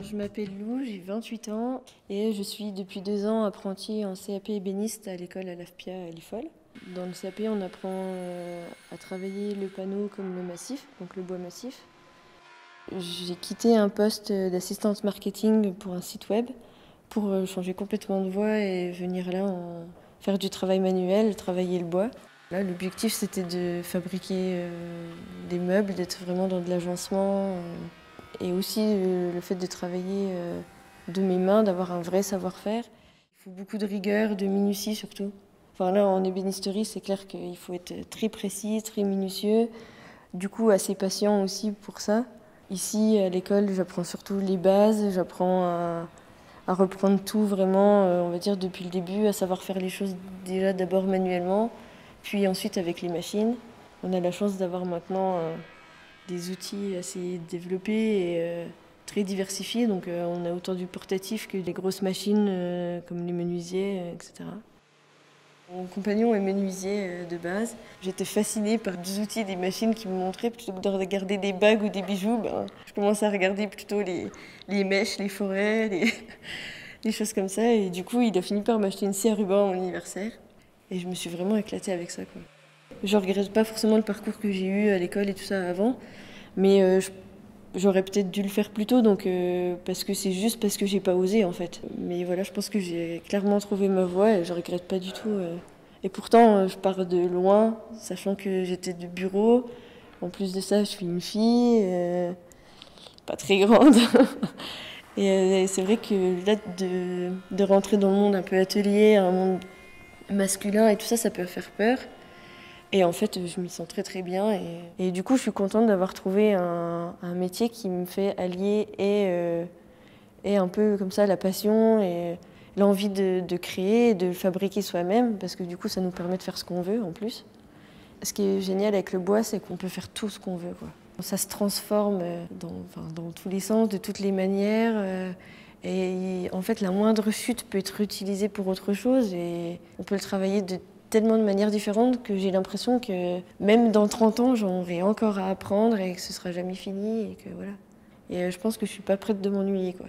Je m'appelle Lou, j'ai 28 ans et je suis depuis 2 ans apprentie en CAP ébéniste à l'école à l'AFPIA à Lifol. Dans le CAP, on apprend à travailler le panneau comme le massif, donc le bois massif. J'ai quitté un poste d'assistante marketing pour un site web pour changer complètement de voie et venir là faire du travail manuel, travailler le bois. Là, l'objectif, c'était de fabriquer des meubles, d'être vraiment dans de l'agencement. Et aussi le fait de travailler de mes mains, d'avoir un vrai savoir-faire. Il faut beaucoup de rigueur, de minutie surtout. Enfin là, en ébénisterie, c'est clair qu'il faut être très précis, très minutieux. Du coup, assez patient aussi pour ça. Ici, à l'école, j'apprends surtout les bases, j'apprends à reprendre tout vraiment, on va dire, depuis le début, à savoir faire les choses déjà d'abord manuellement, puis ensuite avec les machines. On a la chance d'avoir maintenant des outils assez développés et très diversifiés. Donc on a autant du portatif que des grosses machines comme les menuisiers, etc. Mon compagnon est menuisier de base. J'étais fascinée par des outils, des machines qui me montraient, plutôt que de regarder des bagues ou des bijoux, je commence à regarder plutôt les mèches, les forêts, les choses comme ça. Et du coup, il a fini par m'acheter une scie à ruban à mon anniversaire. Et je me suis vraiment éclatée avec ça, quoi. Je regrette pas forcément le parcours que j'ai eu à l'école et tout ça avant, mais j'aurais peut-être dû le faire plus tôt, donc parce que c'est juste parce que j'ai pas osé en fait. Mais voilà, je pense que j'ai clairement trouvé ma voie et je regrette pas du tout. Et pourtant, je pars de loin, sachant que j'étais de bureau. En plus de ça, je suis une fille, pas très grande. Et c'est vrai que là, de rentrer dans le monde un peu atelier, un monde masculin et tout ça, ça peut faire peur. Et en fait, je m'y sens très très bien. Et du coup, je suis contente d'avoir trouvé un métier qui me fait allier et un peu comme ça la passion et l'envie de créer, de fabriquer soi-même, parce que du coup, ça nous permet de faire ce qu'on veut en plus. Ce qui est génial avec le bois, c'est qu'on peut faire tout ce qu'on veut, quoi. Ça se transforme dans tous les sens, de toutes les manières. Et en fait, la moindre chute peut être utilisée pour autre chose et on peut le travailler de tellement de manières différentes que j'ai l'impression que même dans 30 ans, j'en aurai encore à apprendre et que ce sera jamais fini et que voilà. Et je pense que je suis pas prête de m'ennuyer, quoi.